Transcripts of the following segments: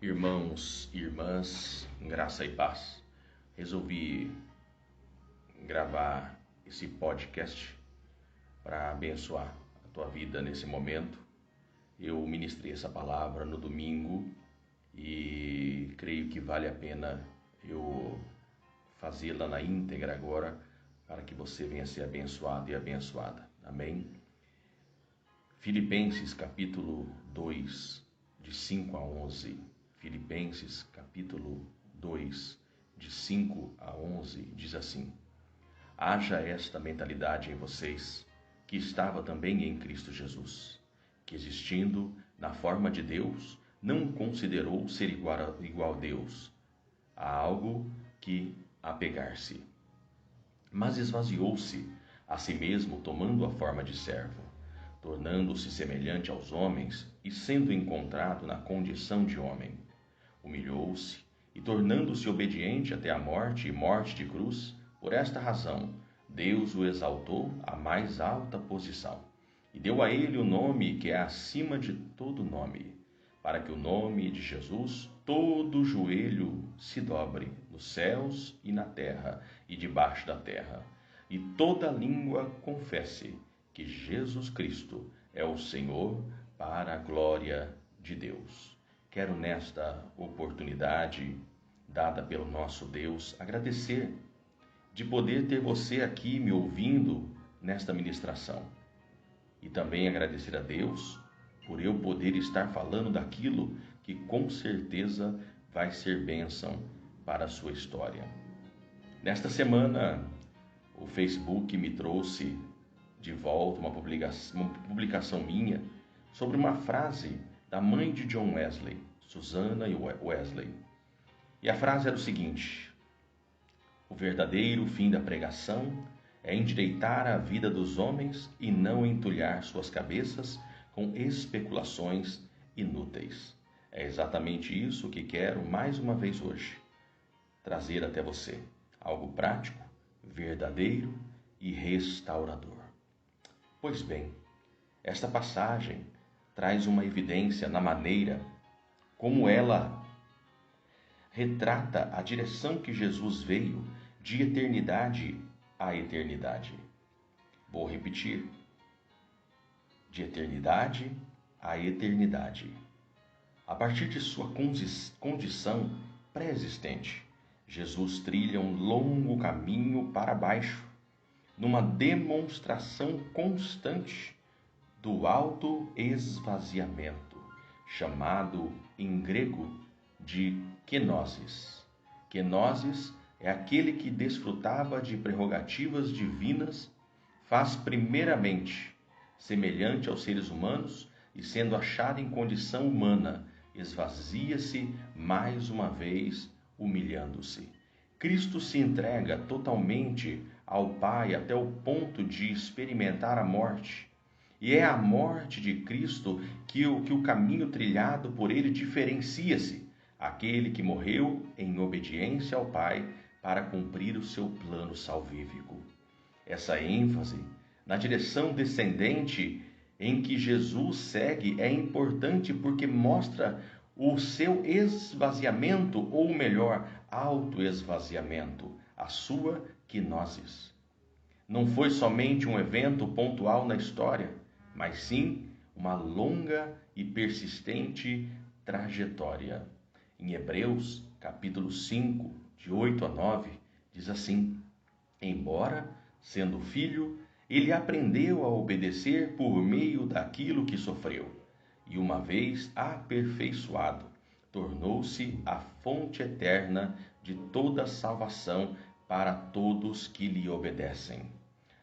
Irmãos e irmãs, graça e paz. Resolvi gravar esse podcast para abençoar a tua vida nesse momento. Eu ministrei essa palavra no domingo e creio que vale a pena eu fazê-la na íntegra agora para que você venha ser abençoado e abençoada. Amém? Filipenses capítulo 2, de 5 a 11. Filipenses capítulo 2, de 5 a 11, diz assim: Haja esta mentalidade em vocês, que estava também em Cristo Jesus, que existindo na forma de Deus, não considerou ser igual a Deus, a algo que apegar-se, mas esvaziou-se a si mesmo, tomando a forma de servo, tornando-se semelhante aos homens e sendo encontrado na condição de homem. Humilhou-se e, tornando-se obediente até a morte e morte de cruz, por esta razão, Deus o exaltou à mais alta posição e deu a ele o nome que é acima de todo nome, para que o nome de Jesus todo joelho se dobre, nos céus e na terra e debaixo da terra, e toda língua confesse que Jesus Cristo é o Senhor, para a glória de Deus. Quero nesta oportunidade dada pelo nosso Deus agradecer de poder ter você aqui me ouvindo nesta ministração. E também agradecer a Deus por eu poder estar falando daquilo que com certeza vai ser bênção para a sua história. Nesta semana, o Facebook me trouxe de volta uma publicação minha sobre uma frase da mãe de John Wesley, Susana Wesley. E a frase era o seguinte: o verdadeiro fim da pregação é endireitar a vida dos homens e não entulhar suas cabeças com especulações inúteis. É exatamente isso que quero mais uma vez hoje trazer até você, algo prático, verdadeiro e restaurador. Pois bem, esta passagem traz uma evidência na maneira como ela retrata a direção que Jesus veio de eternidade a eternidade. Vou repetir: de eternidade a eternidade. A partir de sua condição pré-existente, Jesus trilha um longo caminho para baixo, numa demonstração constante do autoesvaziamento, chamado em grego de kenosis. Kenosis é aquele que desfrutava de prerrogativas divinas, faz primeiramente semelhante aos seres humanos e, sendo achado em condição humana, esvazia-se mais uma vez, humilhando-se. Cristo se entrega totalmente ao Pai até o ponto de experimentar a morte. E é a morte de Cristo que o caminho trilhado por ele diferencia-se. Aquele que morreu em obediência ao Pai para cumprir o seu plano salvífico. Essa ênfase na direção descendente em que Jesus segue é importante porque mostra o seu esvaziamento, ou melhor, autoesvaziamento, a sua kenosis. Não foi somente um evento pontual na história, mas sim uma longa e persistente trajetória. Em Hebreus, capítulo 5, de 8 a 9, diz assim: embora, sendo filho, ele aprendeu a obedecer por meio daquilo que sofreu, e uma vez aperfeiçoado, tornou-se a fonte eterna de toda salvação para todos que lhe obedecem.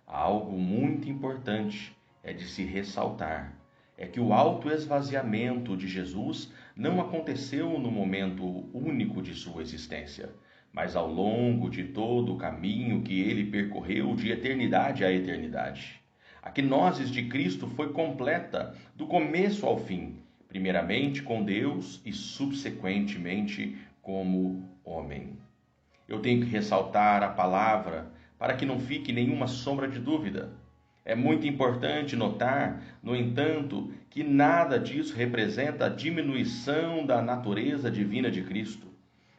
Algo muito importante é de se ressaltar, é que o autoesvaziamento de Jesus não aconteceu no momento único de sua existência, mas ao longo de todo o caminho que ele percorreu de eternidade a eternidade. A kenosis de Cristo foi completa do começo ao fim, primeiramente com Deus e subsequentemente como homem. Eu tenho que ressaltar a palavra para que não fique nenhuma sombra de dúvida. É muito importante notar, no entanto, que nada disso representa a diminuição da natureza divina de Cristo.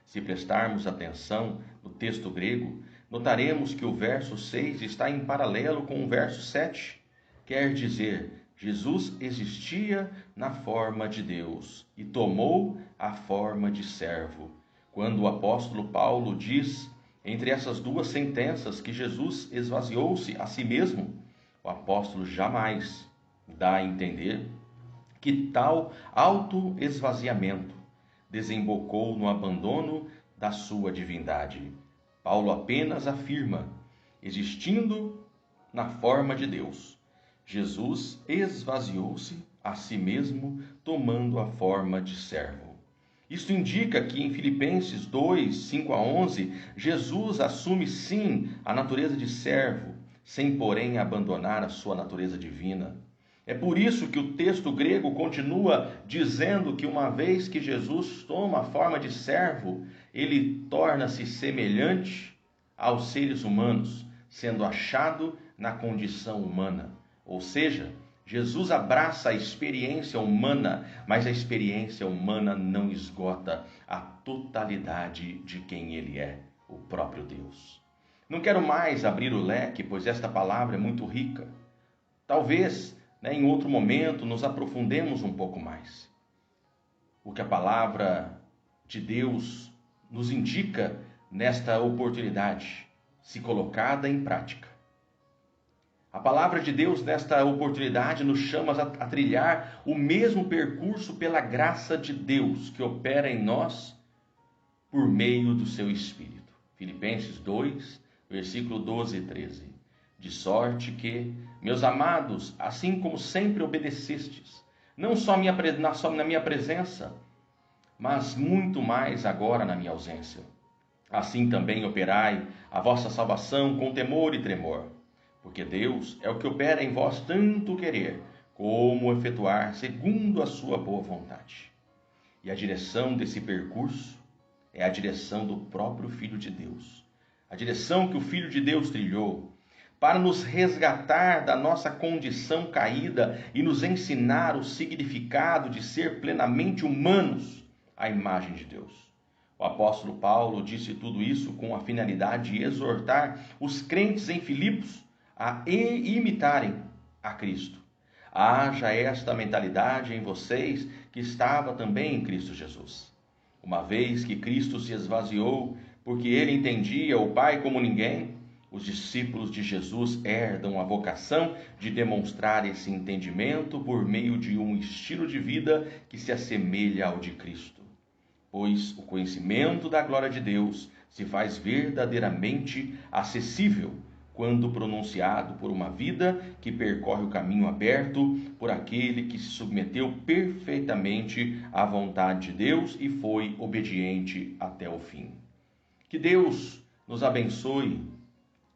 Se prestarmos atenção no texto grego, notaremos que o verso 6 está em paralelo com o verso 7. Quer dizer, Jesus existia na forma de Deus e tomou a forma de servo. Quando o apóstolo Paulo diz, entre essas duas sentenças, que Jesus esvaziou-se a si mesmo, o apóstolo jamais dá a entender que tal auto-esvaziamento desembocou no abandono da sua divindade. Paulo apenas afirma, existindo na forma de Deus, Jesus esvaziou-se a si mesmo, tomando a forma de servo. Isto indica que em Filipenses 2, 5 a 11, Jesus assume sim a natureza de servo, sem porém abandonar a sua natureza divina. É por isso que o texto grego continua dizendo que uma vez que Jesus toma a forma de servo, ele torna-se semelhante aos seres humanos, sendo achado na condição humana. Ou seja, Jesus abraça a experiência humana, mas a experiência humana não esgota a totalidade de quem ele é, o próprio Deus. Não quero mais abrir o leque, pois esta palavra é muito rica. Talvez, em outro momento, nos aprofundemos um pouco mais. O que a palavra de Deus nos indica nesta oportunidade, se colocada em prática. A palavra de Deus nesta oportunidade nos chama a trilhar o mesmo percurso pela graça de Deus que opera em nós por meio do seu Espírito. Filipenses 2, versículo 12 e 13. De sorte que, meus amados, assim como sempre obedecestes, não só na minha presença, mas muito mais agora na minha ausência. Assim também operai a vossa salvação com temor e tremor, porque Deus é o que opera em vós tanto querer, como efetuar segundo a sua boa vontade. E a direção desse percurso é a direção do próprio Filho de Deus. A direção que o Filho de Deus trilhou para nos resgatar da nossa condição caída e nos ensinar o significado de ser plenamente humanos à imagem de Deus. O apóstolo Paulo disse tudo isso com a finalidade de exortar os crentes em Filipos a imitarem a Cristo. Haja esta mentalidade em vocês que estava também em Cristo Jesus. Uma vez que Cristo se esvaziou, porque ele entendia o Pai como ninguém, os discípulos de Jesus herdam a vocação de demonstrar esse entendimento por meio de um estilo de vida que se assemelha ao de Cristo. Pois o conhecimento da glória de Deus se faz verdadeiramente acessível quando pronunciado por uma vida que percorre o caminho aberto por aquele que se submeteu perfeitamente à vontade de Deus e foi obediente até o fim. Que Deus nos abençoe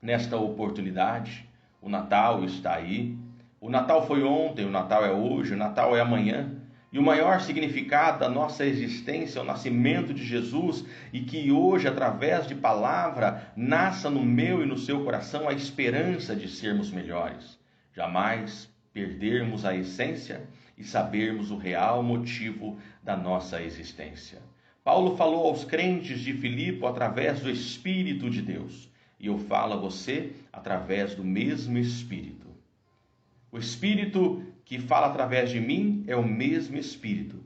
nesta oportunidade. O Natal está aí. O Natal foi ontem, o Natal é hoje, o Natal é amanhã. E o maior significado da nossa existência é o nascimento de Jesus, e que hoje, através de palavra, nasça no meu e no seu coração a esperança de sermos melhores. Jamais perdermos a essência e sabermos o real motivo da nossa existência. Paulo falou aos crentes de Filipe através do Espírito de Deus, e eu falo a você através do mesmo Espírito. O Espírito que fala através de mim é o mesmo Espírito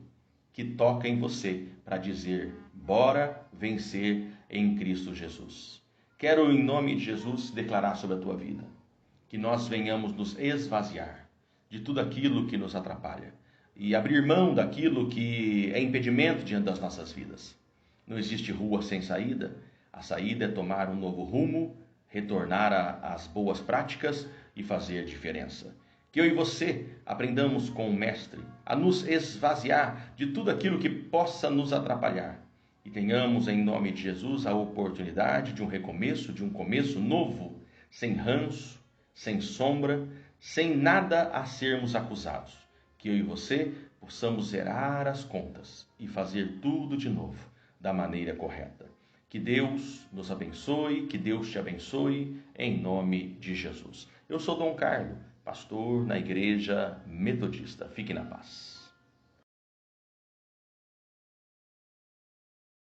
que toca em você para dizer, bora vencer em Cristo Jesus. Quero, em nome de Jesus, declarar sobre a tua vida que nós venhamos nos esvaziar de tudo aquilo que nos atrapalha e abrir mão daquilo que é impedimento diante das nossas vidas. Não existe rua sem saída. A saída é tomar um novo rumo, retornar às boas práticas e fazer diferença. Que eu e você aprendamos com o Mestre a nos esvaziar de tudo aquilo que possa nos atrapalhar e tenhamos em nome de Jesus a oportunidade de um recomeço, de um começo novo, sem ranço, sem sombra, sem nada a sermos acusados. Que eu e você possamos zerar as contas e fazer tudo de novo, da maneira correta. Que Deus nos abençoe, que Deus te abençoe, em nome de Jesus. Eu sou Dom Carlo. pastor na Igreja Metodista. Fique na paz.